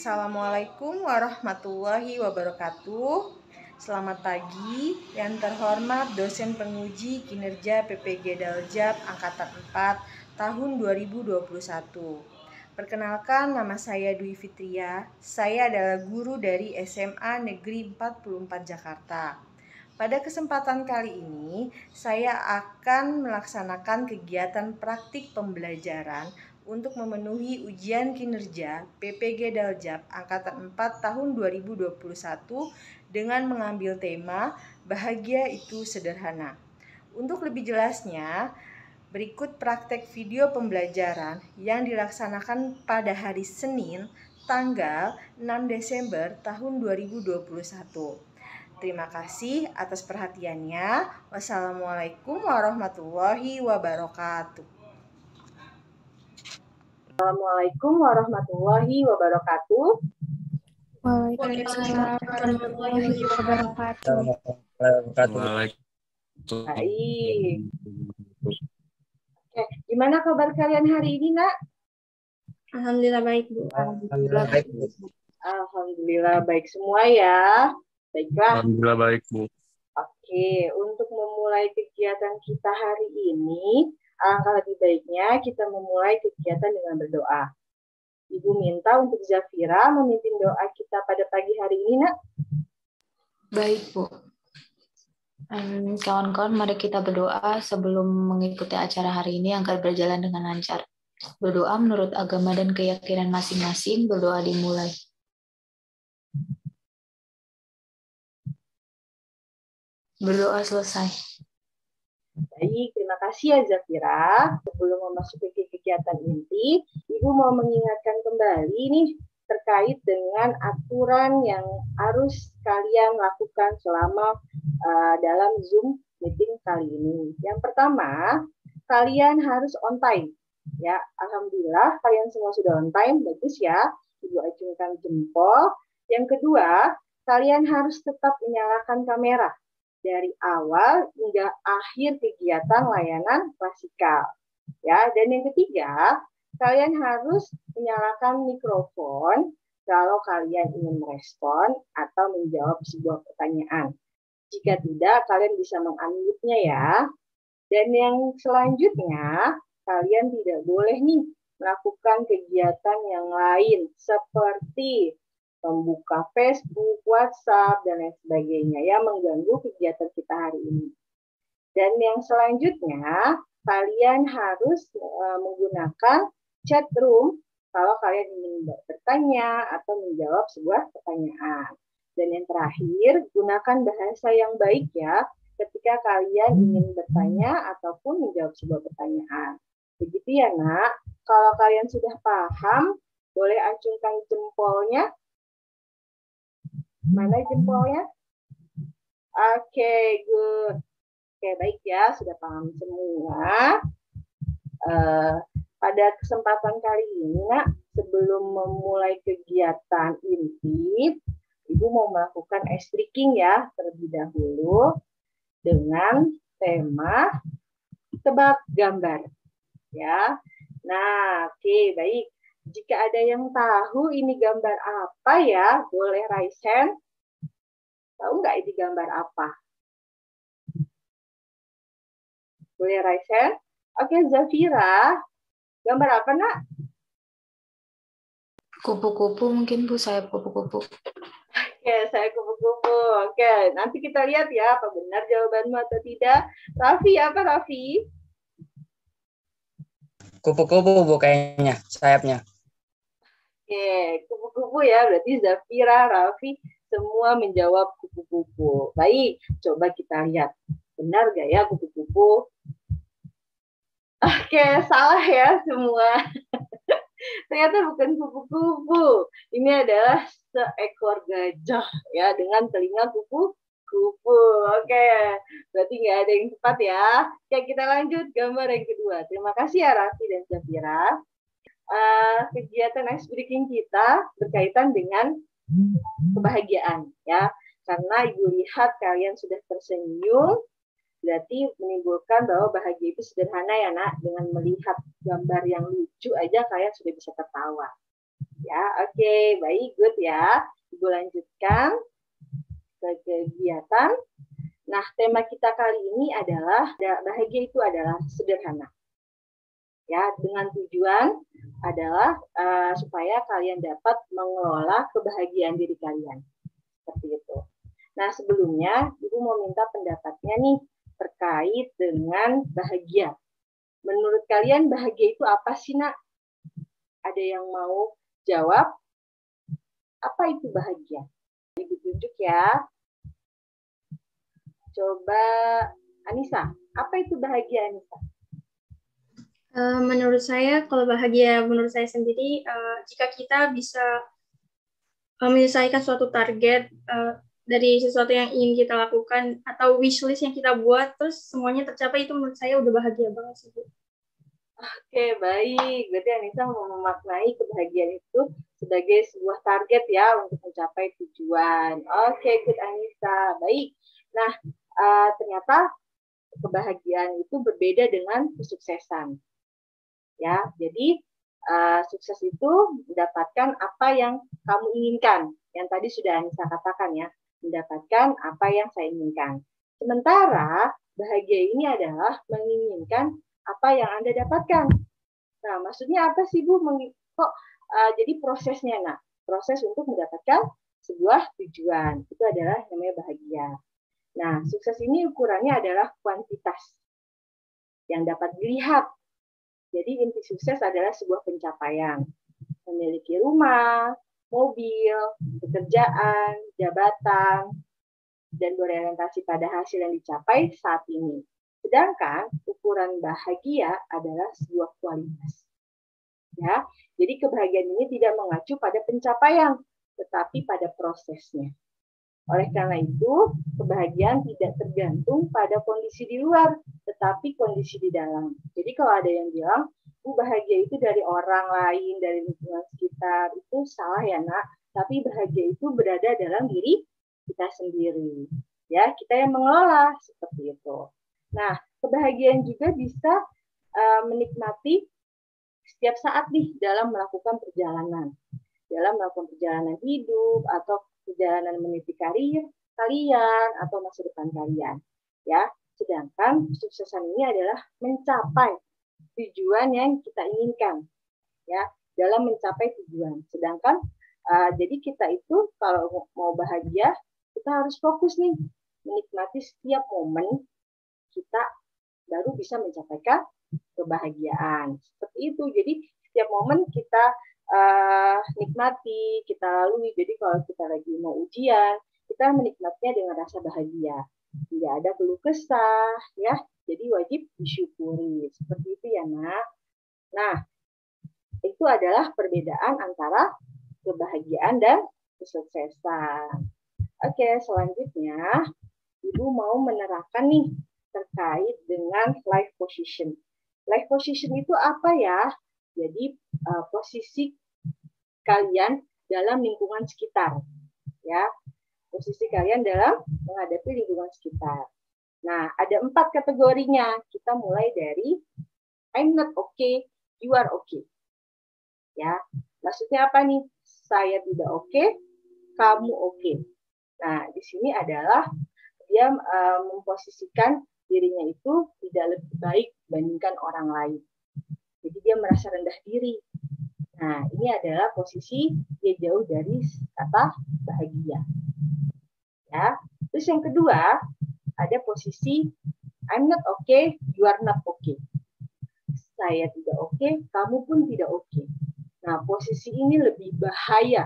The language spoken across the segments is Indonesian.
Assalamualaikum warahmatullahi wabarakatuh. Selamat pagi yang terhormat dosen penguji kinerja PPG Daljab Angkatan 4 tahun 2021. Perkenalkan, nama saya Dwi Fitria. Saya adalah guru dari SMA Negeri 44 Jakarta. Pada kesempatan kali ini, saya akan melaksanakan kegiatan praktik pembelajaran untuk memenuhi ujian kinerja PPG Daljab Angkatan 4 tahun 2021 dengan mengambil tema Bahagia Itu Sederhana. Untuk lebih jelasnya, berikut praktek video pembelajaran yang dilaksanakan pada hari Senin tanggal 6 Desember tahun 2021. Terima kasih atas perhatiannya. Wassalamualaikum warahmatullahi wabarakatuh. Assalamualaikum warahmatullahi wabarakatuh. Waalaikumsalam warahmatullahi wabarakatuh. Baik. Oke, gimana kabar kalian hari ini, Nak? Alhamdulillah baik, Bu. Alhamdulillah baik, Bu. Alhamdulillah baik semua ya. Baiklah. Alhamdulillah baik, Bu. Oke, untuk memulai kegiatan kita hari ini, alangkah lebih baiknya kita memulai kegiatan dengan berdoa. Ibu minta untuk Zafira memimpin doa kita pada pagi hari ini, Nak. Baik, Bu. Kawan-kawan, mari kita berdoa sebelum mengikuti acara hari ini agar berjalan dengan lancar. Berdoa menurut agama dan keyakinan masing-masing, berdoa dimulai. Berdoa selesai. Baik, terima kasih ya Zafira. Sebelum memasuki kegiatan inti, Ibu mau mengingatkan kembali nih terkait dengan aturan yang harus kalian lakukan selama dalam Zoom meeting kali ini. Yang pertama, kalian harus on time. Ya, alhamdulillah kalian semua sudah on time, bagus ya. Ibu acungkan jempol. Yang kedua, kalian harus tetap menyalakan kamera dari awal hingga akhir kegiatan layanan klasikal. Ya, dan yang ketiga, kalian harus menyalakan mikrofon kalau kalian ingin merespon atau menjawab sebuah pertanyaan. Jika tidak, kalian bisa meng-unmute-nya ya. Dan yang selanjutnya, kalian tidak boleh nih melakukan kegiatan yang lain seperti membuka Facebook, WhatsApp, dan lain sebagainya yang mengganggu kegiatan kita hari ini. Dan yang selanjutnya, kalian harus menggunakan chat room kalau kalian ingin bertanya atau menjawab sebuah pertanyaan. Dan yang terakhir, gunakan bahasa yang baik ya ketika kalian ingin bertanya ataupun menjawab sebuah pertanyaan. Begitu ya, Nak. Kalau kalian sudah paham, boleh acungkan jempolnya. Mana jempolnya? Oke, good. Oke, baik ya, sudah paham semua. Pada kesempatan kali ini, Nak, sebelum memulai kegiatan inti, Ibu mau melakukan ice breaking ya, terlebih dahulu dengan tema tebak gambar. Ya, nah, oke, baik. Jika ada yang tahu ini gambar apa ya, boleh raise hand. Tahu nggak ini gambar apa? Boleh raise hand? Oke, Zafira. Gambar apa, Nak? Kupu-kupu mungkin, Bu, sayap kupu-kupu. Oke, saya kupu-kupu. Oke, nanti kita lihat ya apa benar jawabanmu atau tidak. Raffi, apa Raffi? Kupu-kupu, Bu, kayaknya sayapnya. Oke, kupu-kupu ya. Berarti Zafira, Raffi semua menjawab kupu-kupu. Baik, coba kita lihat. Benar gak ya kupu-kupu? Oke, salah ya semua. Ternyata bukan kupu-kupu. Ini adalah seekor gajah ya dengan telinga kupu-kupu. Oke, berarti nggak ada yang tepat ya. Oke, kita lanjut gambar yang kedua. Terima kasih ya Raffi dan Zafira. Kegiatan ice breaking kita berkaitan dengan kebahagiaan ya. Karena Ibu lihat kalian sudah tersenyum, berarti menimbulkan bahwa bahagia itu sederhana ya, Nak. Dengan melihat gambar yang lucu aja kalian sudah bisa tertawa. Ya, oke, baik, good ya. Ibu lanjutkan ke kegiatan. Nah, tema kita kali ini adalah bahagia itu adalah sederhana. Ya, dengan tujuan adalah supaya kalian dapat mengelola kebahagiaan diri kalian. Seperti itu. Nah, sebelumnya Ibu mau minta pendapatnya nih terkait dengan bahagia. Menurut kalian bahagia itu apa sih, Nak? Ada yang mau jawab? Apa itu bahagia? Ibu tunjuk ya. Coba Anissa, apa itu bahagia, Anissa? Menurut saya, kalau bahagia menurut saya sendiri, jika kita bisa menyelesaikan suatu target dari sesuatu yang ingin kita lakukan atau wishlist yang kita buat, terus semuanya tercapai, itu menurut saya udah bahagia banget sih, Bu. Oke, baik. Berarti Anissa mau memaknai kebahagiaan itu sebagai sebuah target ya untuk mencapai tujuan. Oke, good Anissa. Baik. Nah, ternyata kebahagiaan itu berbeda dengan kesuksesan. Ya, jadi sukses itu mendapatkan apa yang kamu inginkan. Yang tadi sudah Anissa katakan ya, mendapatkan apa yang saya inginkan. Sementara bahagia ini adalah menginginkan apa yang Anda dapatkan. Nah, maksudnya apa sih, Bu? Jadi prosesnya, Nak. Proses untuk mendapatkan sebuah tujuan. Itu adalah namanya bahagia. Nah, sukses ini ukurannya adalah kuantitas yang dapat dilihat. Jadi inti sukses adalah sebuah pencapaian. Memiliki rumah, mobil, pekerjaan, jabatan, dan berorientasi pada hasil yang dicapai saat ini. Sedangkan ukuran bahagia adalah sebuah kualitas. Ya, jadi kebahagiaan ini tidak mengacu pada pencapaian, tetapi pada prosesnya. Oleh karena itu, kebahagiaan tidak tergantung pada kondisi di luar, tetapi kondisi di dalam. Jadi kalau ada yang bilang, bahagia itu dari orang lain, dari lingkungan sekitar, itu salah ya, Nak. Tapi bahagia itu berada dalam diri kita sendiri. Ya, kita yang mengelola seperti itu. Nah, kebahagiaan juga bisa menikmati setiap saat nih dalam melakukan perjalanan. Dalam melakukan perjalanan hidup atau perjalanan meniti karir kalian atau masa depan kalian, ya. Sedangkan kesuksesan ini adalah mencapai tujuan yang kita inginkan, ya, dalam mencapai tujuan. Sedangkan jadi kita itu kalau mau bahagia, kita harus fokus nih menikmati setiap momen kita baru bisa mencapai kebahagiaan. Seperti itu. Jadi setiap momen kita nikmati, kita lalui. Jadi kalau kita lagi mau ujian, kita menikmatinya dengan rasa bahagia. Tidak ada keluh kesah, ya. Jadi wajib disyukuri. Seperti itu ya, Nak. Nah, itu adalah perbedaan antara kebahagiaan dan kesuksesan. Oke, selanjutnya Ibu mau menerangkan nih terkait dengan life position. Life position itu apa ya? Jadi posisi kalian dalam lingkungan sekitar, ya. Posisi kalian dalam menghadapi lingkungan sekitar. Nah, ada 4 kategorinya. Kita mulai dari I'm not okay, you are okay. Ya, maksudnya apa nih? Saya tidak oke, kamu oke. Nah, di sini adalah dia memposisikan dirinya itu tidak lebih baik dibandingkan orang lain. Jadi dia merasa rendah diri. Nah, ini adalah posisi dia jauh dari kata bahagia. Ya. Terus yang kedua, ada posisi I'm not okay, you are not okay. Saya tidak oke, kamu pun tidak oke. Nah, posisi ini lebih bahaya,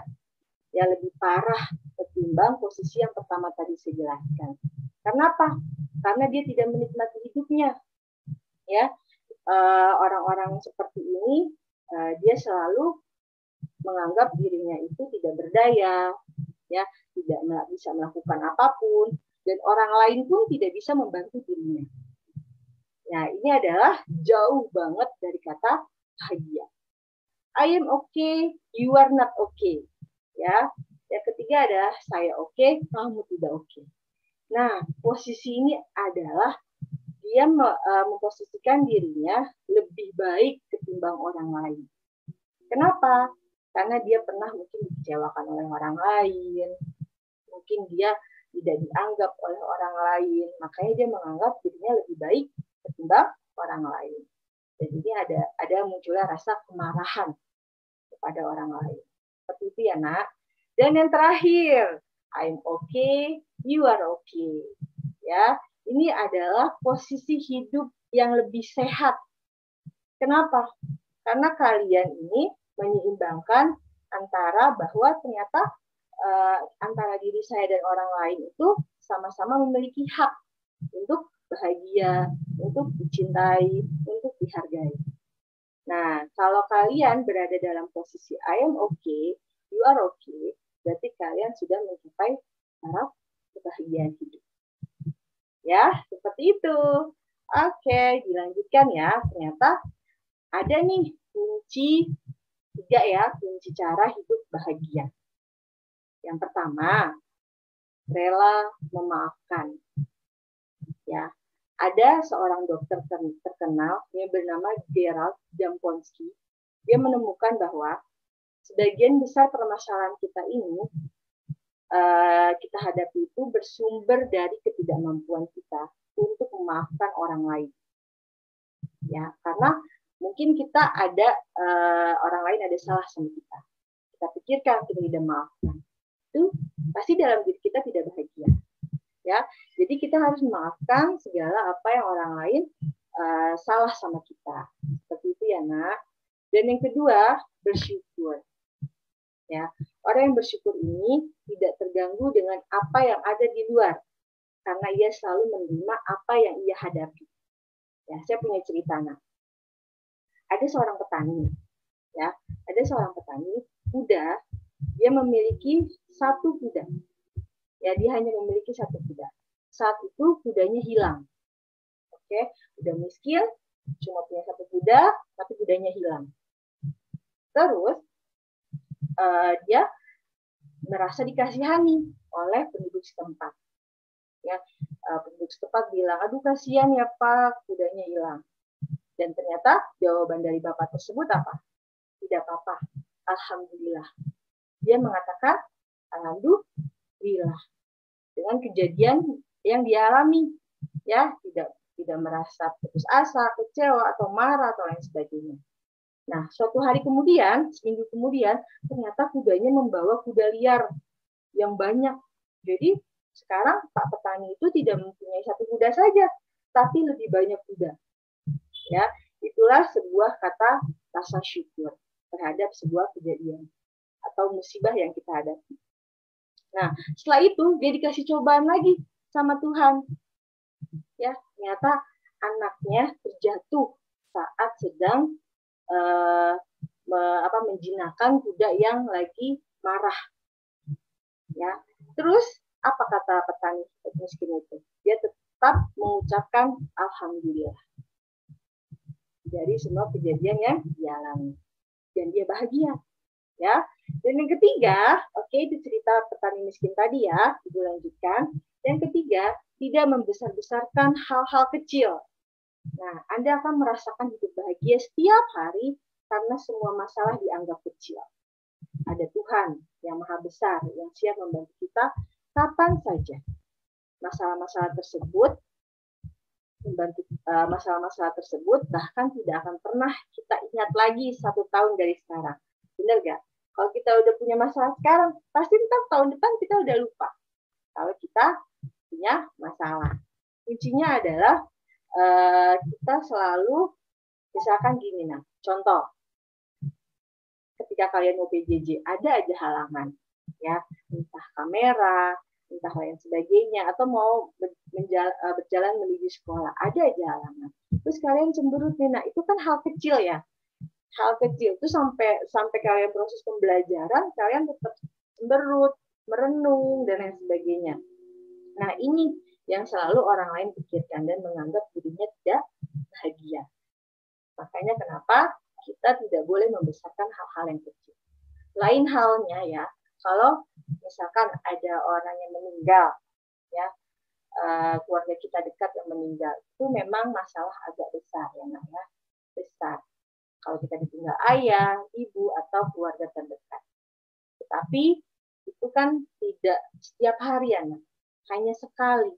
ya lebih parah ketimbang posisi yang pertama tadi saya jelaskan. Kenapa? Karena dia tidak menikmati hidupnya. Ya, orang-orang seperti ini dia selalu menganggap dirinya itu tidak berdaya, ya, tidak bisa melakukan apapun, dan orang lain pun tidak bisa membantu dirinya. Nah, ini adalah jauh banget dari kata bahagia. I am okay, you are not okay. Ya, yang ketiga adalah saya okay, kamu tidak okay. Nah, posisi ini adalah dia memposisikan dirinya lebih baik ketimbang orang lain. Kenapa? karena dia pernah mungkin dikecewakan oleh orang lain, mungkin dia tidak dianggap oleh orang lain, makanya dia menganggap dirinya lebih baik ketimbang orang lain. Dan ini ada munculnya rasa kemarahan kepada orang lain. Seperti itu ya, Nak. Dan yang terakhir, I'm okay, you are okay. Ya, ini adalah posisi hidup yang lebih sehat. Kenapa? Karena kalian ini menyeimbangkan antara bahwa ternyata antara diri saya dan orang lain itu sama-sama memiliki hak untuk bahagia, untuk dicintai, untuk dihargai. Nah, kalau kalian berada dalam posisi I am okay, you are okay, berarti kalian sudah mencapai taraf kebahagiaan hidup. Ya, seperti itu. Oke, dilanjutkan ya. Ternyata ada nih kunci 3 ya, kunci cara hidup bahagia. Yang pertama, rela memaafkan. Ya, ada seorang dokter terkenal yang bernama Gerald Jampolsky. Dia menemukan bahwa sebagian besar permasalahan kita ini kita hadapi itu bersumber dari ketidakmampuan kita untuk memaafkan orang lain. Ya, karena mungkin kita ada orang lain ada salah sama kita. Kita pikirkan kita tidak maafkan. Itu pasti dalam diri kita tidak bahagia. Ya, jadi kita harus memaafkan segala apa yang orang lain salah sama kita. Seperti itu ya, Nak. Dan yang kedua, bersyukur. Ya, orang yang bersyukur ini tidak terganggu dengan apa yang ada di luar, karena ia selalu menerima apa yang ia hadapi. Ya, saya punya cerita, Nak. Ada seorang petani, ya, ada seorang petani kuda. Dia memiliki 1 kuda. Ya, dia hanya memiliki 1 kuda. Saat itu kudanya hilang. Oke, udah miskin, cuma punya 1 kuda, tapi kudanya hilang. Terus dia merasa dikasihani oleh penduduk setempat. Ya, penduduk setempat bilang, aduh kasihan ya Pak, kudanya hilang. Dan ternyata jawaban dari bapak tersebut apa? Tidak apa-apa, alhamdulillah. Dia mengatakan, alhamdulillah. Dengan kejadian yang dia alami, ya, tidak merasa putus asa, kecewa atau marah atau lain sebagainya. Nah, suatu hari kemudian, seminggu kemudian, ternyata kudanya membawa kuda liar yang banyak. Jadi sekarang Pak Petani itu tidak mempunyai 1 kuda saja, tapi lebih banyak kuda. Ya, itulah sebuah kata rasa syukur terhadap sebuah kejadian atau musibah yang kita hadapi. Nah, setelah itu dia dikasih cobaan lagi sama Tuhan. Ya, ternyata anaknya terjatuh saat sedang menjinakkan kuda yang lagi marah. Ya, terus apa kata petani miskin itu? Dia tetap mengucapkan alhamdulillah dari semua kejadian yang dialami, dan dia bahagia. Ya, dan yang ketiga, oke, itu cerita petani miskin tadi ya, Ibu lanjutkan. Yang ketiga, tidak membesar-besarkan hal-hal kecil. Nah, Anda akan merasakan hidup bahagia setiap hari karena semua masalah dianggap kecil. Ada Tuhan yang maha besar yang siap membantu kita kapan saja. Masalah-masalah tersebut bahkan tidak akan pernah kita ingat lagi 1 tahun dari sekarang. Benar gak? Kalau kita udah punya masalah sekarang, pasti tahun depan kita udah lupa. Kalau kita punya masalah. Kuncinya adalah kita selalu, misalkan gini, nah, contoh, ketika kalian mau PJJ, ada aja halangan, ya, entah kamera, entah lain sebagainya, atau mau berjalan menuju sekolah, ada aja halangan. Terus kalian cemberut nih, nah itu kan hal kecil ya, hal kecil itu sampai kalian proses pembelajaran, kalian tetap cemberut, merenung dan lain sebagainya. Nah ini yang selalu orang lain pikirkan dan menganggap dirinya tidak bahagia. Makanya kenapa kita tidak boleh membesarkan hal-hal yang kecil. Lain halnya ya, kalau misalkan ada orang yang meninggal, ya, keluarga kita dekat yang meninggal, itu memang masalah agak besar ya, besar. kalau kita ditinggal ayah, ibu, atau keluarga terdekat. Tetapi itu kan tidak setiap hari, anak, hanya sekali.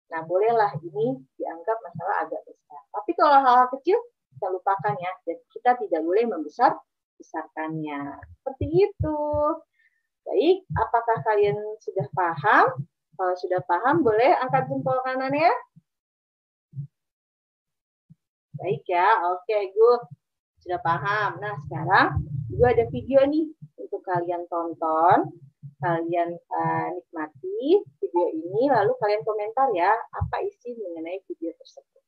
Nah, bolehlah ini dianggap masalah agak besar. Tapi kalau hal-hal kecil, kita lupakan ya, dan kita tidak boleh membesarkannya. Seperti itu. Baik, apakah kalian sudah paham? Kalau sudah paham, boleh angkat jempol kanan ya. Baik ya, oke, good. Sudah paham. Nah, sekarang juga ada video nih untuk kalian tonton. Kalian nikmati video ini, lalu kalian komentar ya, apa isi mengenai video tersebut.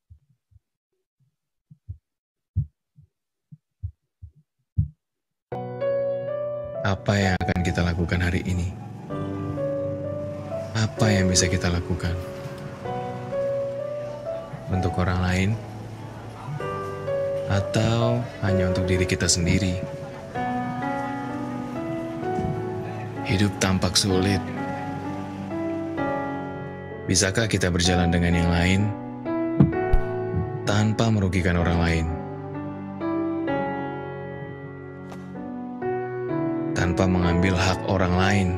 Apa yang akan kita lakukan hari ini? Apa yang bisa kita lakukan? Untuk orang lain? Atau hanya untuk diri kita sendiri? Hidup tampak sulit. Bisakah kita berjalan dengan yang lain tanpa merugikan orang lain? Tanpa mengambil hak orang lain?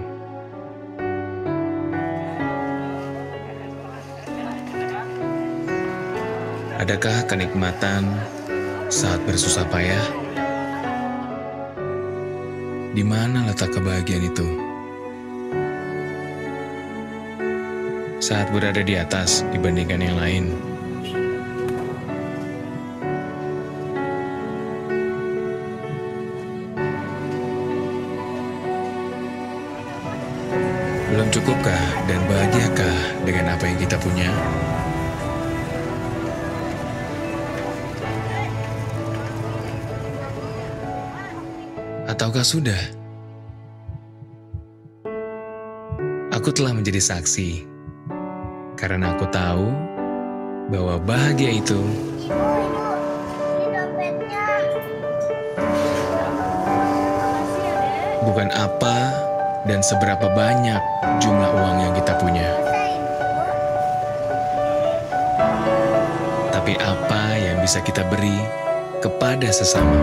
Adakah kenikmatan saat bersusah payah? Di mana letak kebahagiaan itu? Saat berada di atas dibandingkan yang lain. Belum cukupkah dan bahagiakah dengan apa yang kita punya? Ataukah sudah? Aku telah menjadi saksi, karena aku tahu bahwa bahagia itu bukan apa dan seberapa banyak jumlah uang yang kita punya, tapi apa yang bisa kita beri kepada sesama.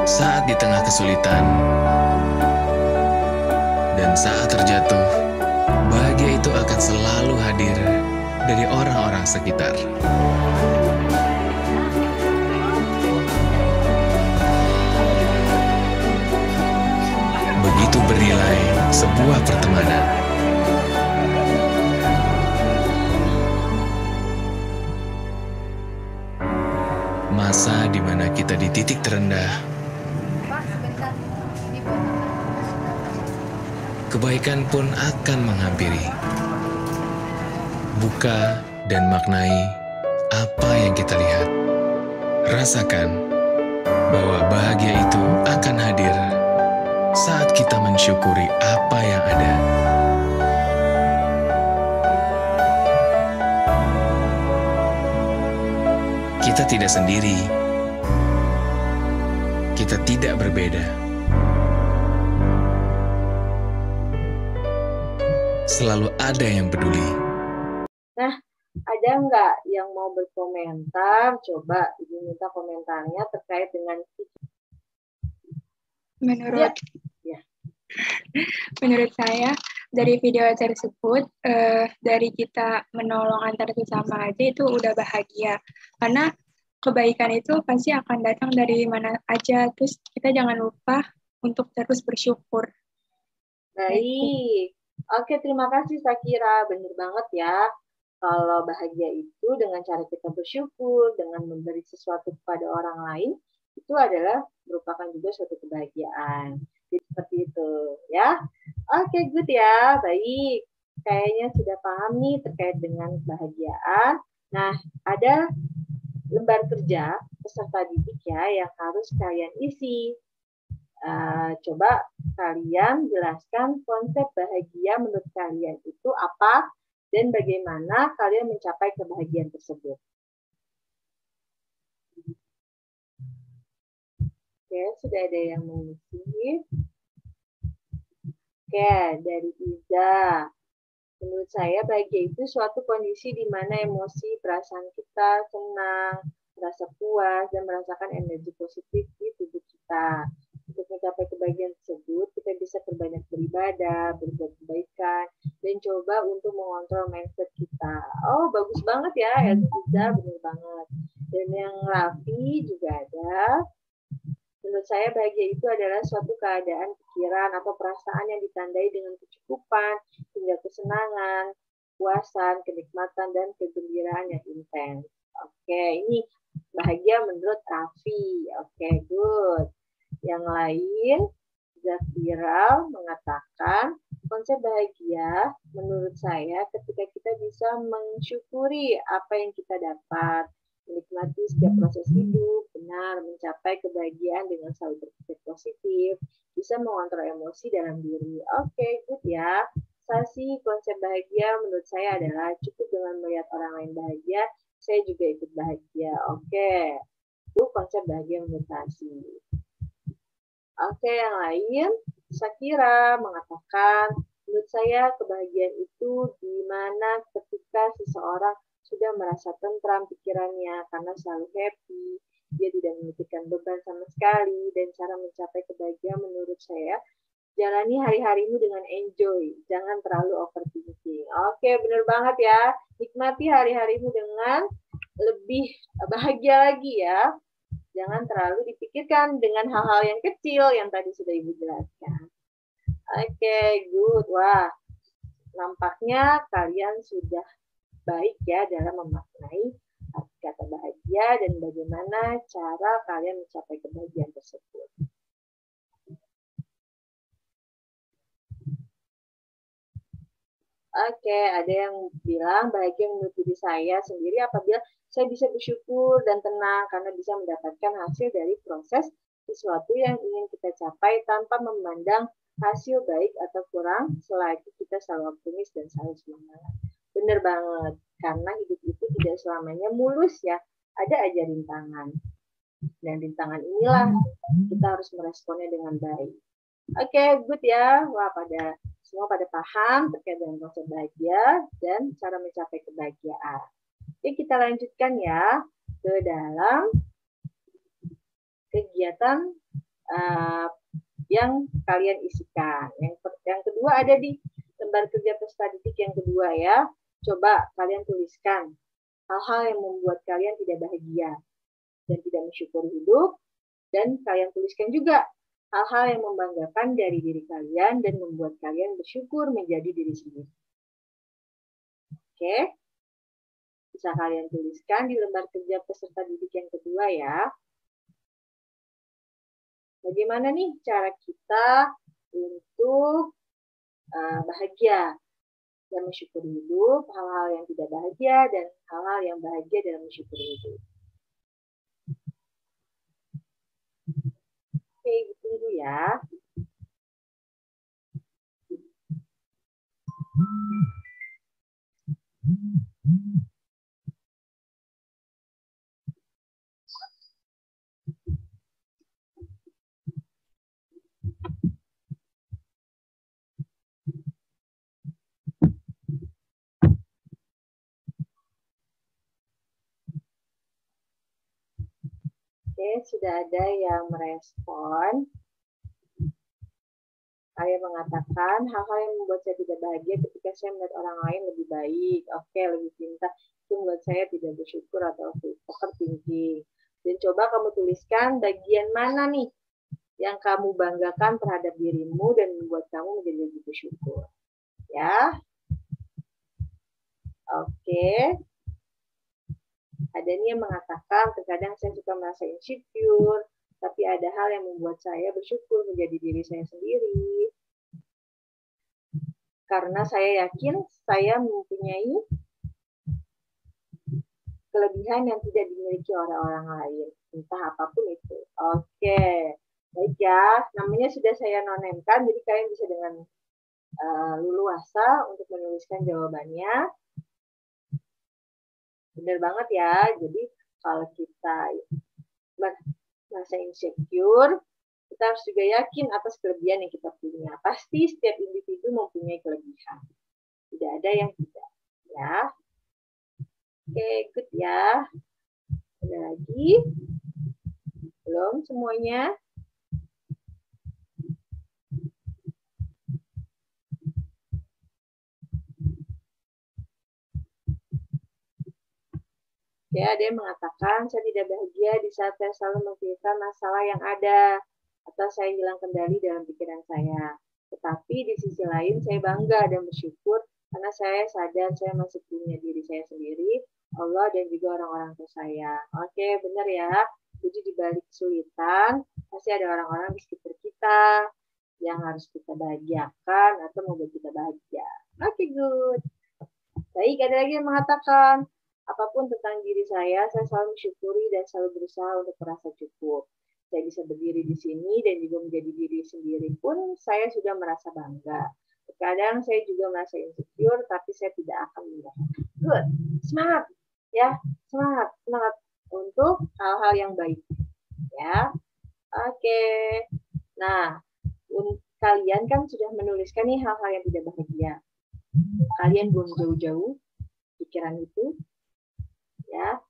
Saat di tengah kesulitan dan saat terjatuh, bahagia itu akan selalu hadir dari orang-orang sekitar. Begitu bernilai sebuah pertemanan. Masa di mana kita di titik terendah, kebaikan pun akan menghampiri. Buka dan maknai apa yang kita lihat. Rasakan bahwa bahagia itu akan hadir saat kita mensyukuri apa yang ada. Kita tidak sendiri. Kita tidak berbeda. Selalu ada yang peduli. Nah, ada nggak yang mau berkomentar? Coba Ibu minta komentarnya terkait dengan Menurut ya. menurut saya dari video tersebut dari kita menolong antar sesama aja itu udah bahagia, karena kebaikan itu pasti akan datang dari mana aja. Terus kita jangan lupa untuk terus bersyukur. Baik. Oke, terima kasih Sakira. Benar banget ya. Kalau bahagia itu dengan cara kita bersyukur, dengan memberi sesuatu kepada orang lain, itu adalah merupakan juga suatu kebahagiaan. Jadi seperti itu ya. Oke, good ya. Baik. Kayaknya sudah paham nih terkait dengan kebahagiaan. Nah, ada lembar kerja peserta didik ya yang harus kalian isi. Coba kalian jelaskan konsep bahagia menurut kalian itu apa dan bagaimana kalian mencapai kebahagiaan tersebut. Oke, sudah ada yang mengisi. Oke, dari Iza. Menurut saya bahagia itu suatu kondisi di mana emosi, perasaan kita senang, merasa puas, dan merasakan energi positif di tubuh kita. Untuk mencapai kebahagiaan tersebut, kita bisa perbanyak beribadah, berbuat kebaikan, dan coba untuk mengontrol mindset kita. Oh, bagus banget ya, Elza, benar banget. Dan yang Raffi juga ada. Menurut saya bahagia itu adalah suatu keadaan pikiran atau perasaan yang ditandai dengan kecukupan, hingga kesenangan, kepuasan, kenikmatan, dan kegembiraan yang intens. Oke, ini bahagia menurut Raffi. Oke, good. Yang lain, Zafira mengatakan, konsep bahagia menurut saya ketika kita bisa mensyukuri apa yang kita dapat, menikmati setiap proses hidup, benar, mencapai kebahagiaan dengan selalu berpikir positif, bisa mengontrol emosi dalam diri. Oke, good ya. Sasi, konsep bahagia menurut saya adalah cukup dengan melihat orang lain bahagia, saya juga ikut bahagia. Oke, itu konsep bahagia menurut Sasi. Oke, yang lain, Shakira mengatakan, menurut saya kebahagiaan itu di mana ketika seseorang sudah merasa tentram pikirannya karena selalu happy, dia tidak memikirkan beban sama sekali, dan cara mencapai kebahagiaan menurut saya, jalani hari-harimu dengan enjoy, jangan terlalu overthinking. Oke, benar banget ya, nikmati hari-harimu dengan lebih bahagia lagi ya. Jangan terlalu dipikirkan dengan hal-hal yang kecil yang tadi sudah Ibu jelaskan. Oke, good. Wah, nampaknya kalian sudah baik ya dalam memaknai arti kata bahagia dan bagaimana cara kalian mencapai kebahagiaan tersebut. Oke, ada yang bilang bahagia menurut diri saya sendiri apabila saya bisa bersyukur dan tenang karena bisa mendapatkan hasil dari proses sesuatu yang ingin kita capai tanpa memandang hasil baik atau kurang selagi kita selalu optimis dan selalu semangat. Benar banget, karena hidup itu tidak selamanya mulus ya, ada aja rintangan. Dan rintangan inilah kita harus meresponnya dengan baik. Oke, good ya. Wah, semua pada paham terkait dengan konsep bahagia dan cara mencapai kebahagiaan. Oke, kita lanjutkan ya ke dalam kegiatan yang kalian isikan. Yang kedua ada di lembar kerja peserta didik yang kedua ya. Coba kalian tuliskan hal-hal yang membuat kalian tidak bahagia dan tidak mensyukuri hidup, dan kalian tuliskan juga hal-hal yang membanggakan dari diri kalian dan membuat kalian bersyukur menjadi diri sendiri. Oke, bisa kalian tuliskan di lembar kerja peserta didik yang kedua ya. Bagaimana nih cara kita untuk bahagia dan mensyukuri hidup, hal-hal yang tidak bahagia dan hal-hal yang bahagia dalam mensyukuri hidup. Oke, tunggu ya. Oke, sudah ada yang merespon. Saya mengatakan hal-hal yang membuat saya tidak bahagia ketika saya melihat orang lain lebih baik, oke, lebih pintar, itu membuat saya tidak bersyukur atau overthinking. Dan coba kamu tuliskan bagian mana nih yang kamu banggakan terhadap dirimu dan membuat kamu menjadi lebih bersyukur. Ya, oke. Ada nih yang mengatakan terkadang saya suka merasa insecure, tapi ada hal yang membuat saya bersyukur menjadi diri saya sendiri. Karena saya yakin saya mempunyai kelebihan yang tidak dimiliki oleh orang lain, entah apapun itu. Oke, baik ya. Namanya sudah saya nonenkan, jadi kalian bisa dengan leluasa untuk menuliskan jawabannya. Benar banget ya. Jadi kalau kita merasa insecure, kita harus juga yakin atas kelebihan yang kita punya. Pasti setiap individu mempunyai kelebihan. Tidak tidak ada yang tidak. Ya. Oke, good ya. Ada lagi? Belum semuanya? Ya, ada yang mengatakan, saya tidak bahagia di saat saya selalu memikirkan masalah yang ada, atau saya hilang kendali dalam pikiran saya. Tetapi di sisi lain, saya bangga dan bersyukur, karena saya sadar saya masih punya diri saya sendiri, Allah dan juga orang-orang tua saya. Oke, benar ya. Jadi di balik kesulitan, pasti ada orang-orang di sekitar kita yang harus kita bahagiakan atau membuat kita bahagia. Oke, good. Baik, ada lagi yang mengatakan, apapun tentang diri saya selalu mensyukuri dan selalu berusaha untuk merasa cukup. Saya bisa berdiri di sini dan juga menjadi diri sendiri pun saya sudah merasa bangga. Terkadang saya juga merasa insecure, tapi saya tidak akan menyerah. Good, semangat ya, semangat untuk hal-hal yang baik ya. Oke, nah kalian kan sudah menuliskan nih hal-hal yang tidak bahagia. Kalian buang jauh-jauh pikiran itu, ya,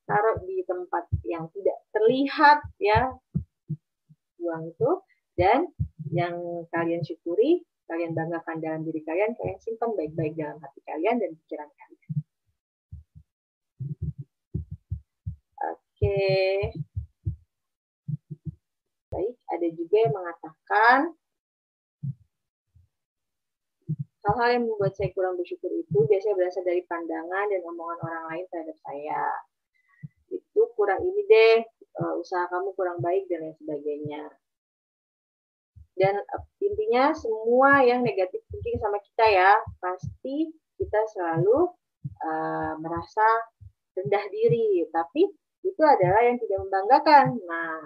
taruh di tempat yang tidak terlihat, ya, buang itu, dan yang kalian syukuri, kalian banggakan dalam diri kalian simpan baik-baik dalam hati kalian dan pikiran kalian. Oke. Baik, ada juga yang mengatakan hal-hal yang membuat saya kurang bersyukur itu biasanya berasal dari pandangan dan omongan orang lain terhadap saya. Itu kurang ini deh, usaha kamu kurang baik dan lain sebagainya. Dan intinya semua yang negatif thinking sama kita ya, pasti kita selalu merasa rendah diri. Tapi itu adalah yang tidak membanggakan. Nah,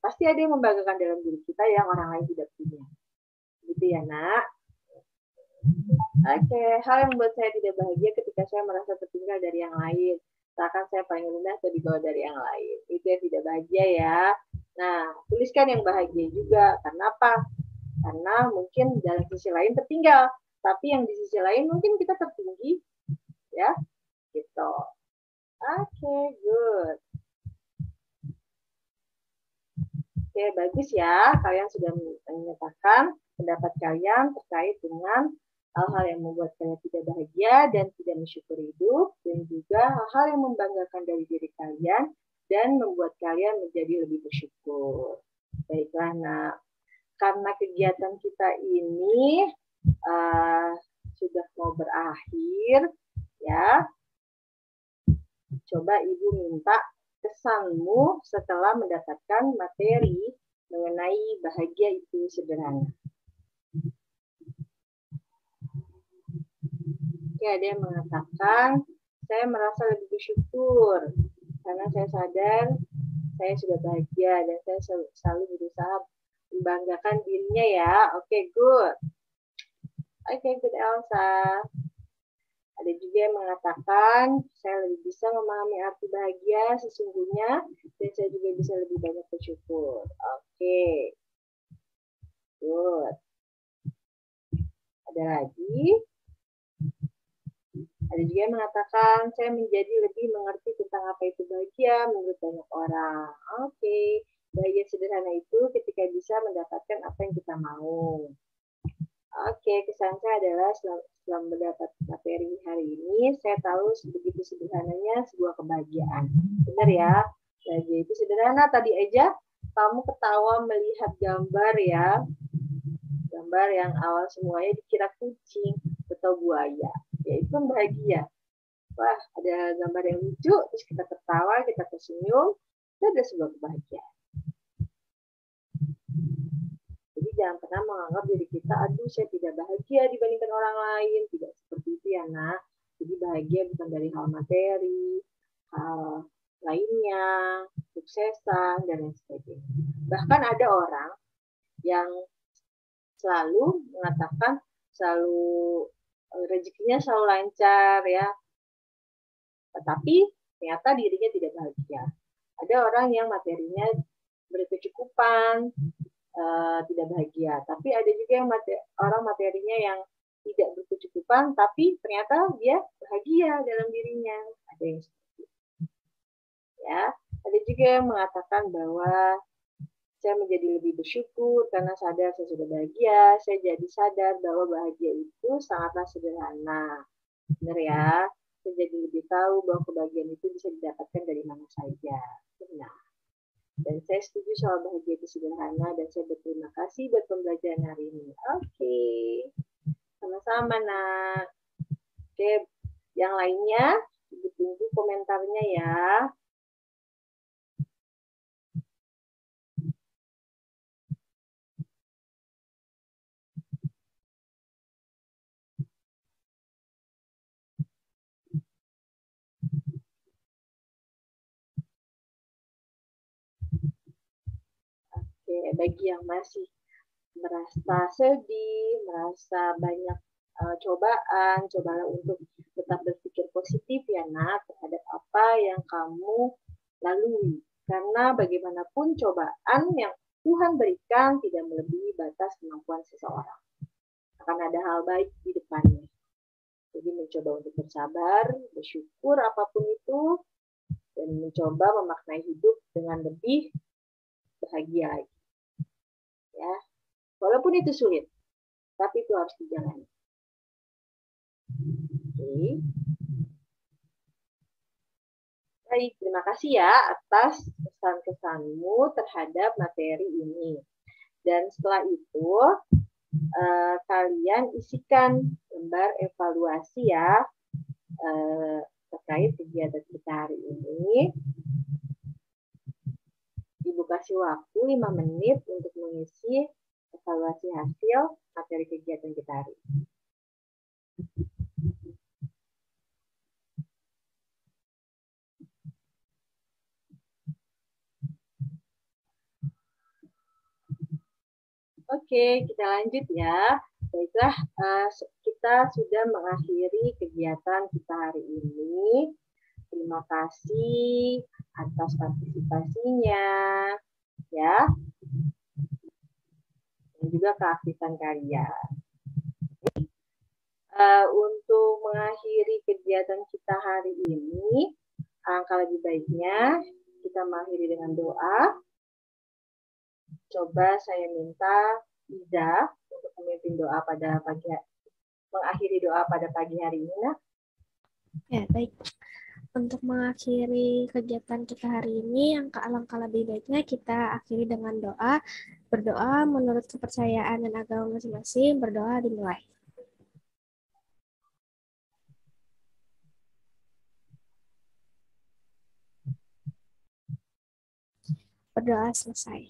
pasti ada yang membanggakan dalam diri kita yang orang lain tidak punya. Gitu ya, Nak. Oke, hal yang membuat saya tidak bahagia ketika saya merasa tertinggal dari yang lain. Seakan saya paling rendah atau di bawah dari yang lain. Itu yang tidak bahagia ya. Nah, tuliskan yang bahagia juga. Karena apa? Karena mungkin dalam sisi lain tertinggal. Tapi yang di sisi lain mungkin kita tertinggi. Ya, gitu. Oke, good. Oke, bagus ya. Kalian sudah menyatakan pendapat kalian terkait dengan hal-hal yang membuat kalian tidak bahagia dan tidak mensyukuri hidup, dan juga hal-hal yang membanggakan dari diri kalian dan membuat kalian menjadi lebih bersyukur. Baiklah, Nak. Karena kegiatan kita ini sudah mau berakhir, ya. Coba Ibu minta kesanmu setelah mendapatkan materi mengenai bahagia itu sederhana. Oke, ada yang mengatakan, saya merasa lebih bersyukur karena saya sadar saya sudah bahagia dan saya selalu berusaha membanggakan dirinya ya. Oke, good. Oke, good Elsa. Ada juga yang mengatakan, saya lebih bisa memahami arti bahagia sesungguhnya dan saya juga bisa lebih banyak bersyukur. Oke. Good. Ada lagi? Ada juga yang mengatakan, saya menjadi lebih mengerti tentang apa itu bahagia menurut banyak orang. Oke, bahagia sederhana itu ketika bisa mendapatkan apa yang kita mau. Oke, kesan saya adalah setelah mendapat materi hari ini, saya tahu begitu sederhananya sebuah kebahagiaan. Benar ya, bahagia itu sederhana. Tadi aja kamu ketawa melihat gambar ya, gambar yang awal semuanya dikira kucing atau buaya. Ya, itu kan bahagia. Wah, ada gambar yang lucu, terus kita tertawa, kita tersenyum, itu ada sebuah kebahagiaan. Jadi jangan pernah menganggap diri kita, aduh saya tidak bahagia dibandingkan orang lain. Tidak seperti itu ya, Nak. Jadi bahagia bukan dari hal materi, hal lainnya, suksesan, dan lain sebagainya. Bahkan ada orang yang selalu mengatakan, selalu rezekinya selalu lancar ya, tetapi ternyata dirinya tidak bahagia. Ada orang yang materinya berkecukupan, tidak bahagia, tapi ada juga yang orang materinya yang tidak berkecukupan kehidupan, tapi ternyata dia bahagia dalam dirinya. Ada yang seperti itu. Ya, ada juga yang mengatakan bahwa saya menjadi lebih bersyukur karena sadar saya sudah bahagia. Saya jadi sadar bahwa bahagia itu sangatlah sederhana. Benar ya? Saya jadi lebih tahu bahwa kebahagiaan itu bisa didapatkan dari mana saja. Benar. Dan saya setuju soal bahagia itu sederhana dan saya berterima kasih buat pembelajaran hari ini. Oke. Sama-sama, Nak. Oke, yang lainnya tunggu komentarnya ya. Oke, bagi yang masih merasa sedih, merasa banyak cobaan, cobalah untuk tetap berpikir positif ya Nak terhadap apa yang kamu lalui. Karena bagaimanapun cobaan yang Tuhan berikan tidak melebihi batas kemampuan seseorang. Akan ada hal baik di depannya. Jadi mencoba untuk bersabar, bersyukur apapun itu, dan mencoba memaknai hidup dengan lebih bahagia lagi. Ya, walaupun itu sulit, tapi itu harus dijalani. Oke. Baik, terima kasih ya atas kesan-kesanmu terhadap materi ini. Dan setelah itu, kalian isikan lembar evaluasi ya terkait kegiatan kita hari ini. Ibu kasih waktu 5 menit untuk mengisi evaluasi hasil materi kegiatan kita hari ini. Oke, kita lanjut ya. Baiklah, kita sudah mengakhiri kegiatan kita hari ini. Terima kasih atas partisipasinya, ya, dan juga keaktifan kalian. Untuk mengakhiri kegiatan kita hari ini, alangkah lebih baiknya kita mengakhiri dengan doa. Coba saya minta Iza untuk memimpin doa pada mengakhiri doa pada pagi hari ini, Nak. Ya, baik. Untuk mengakhiri kegiatan kita hari ini, alangkah lebih baiknya kita akhiri dengan doa. Berdoa menurut kepercayaan dan agama masing-masing, berdoa dimulai. Berdoa selesai.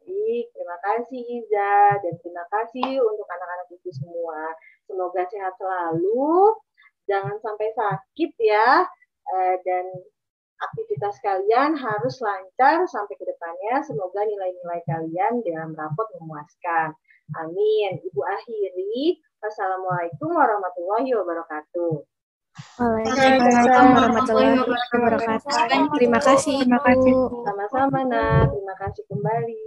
Baik, terima kasih Iza, dan terima kasih untuk anak-anak ibu semua. Semoga sehat selalu, jangan sampai sakit ya, dan aktivitas kalian harus lancar sampai ke depannya. Semoga nilai-nilai kalian dalam rapot memuaskan. Amin. Ibu akhiri. Wassalamualaikum warahmatullahi wabarakatuh. Waalaikumsalam warahmatullahi wabarakatuh. Terima kasih, Ibu. Sama-sama, Nak. Terima kasih kembali.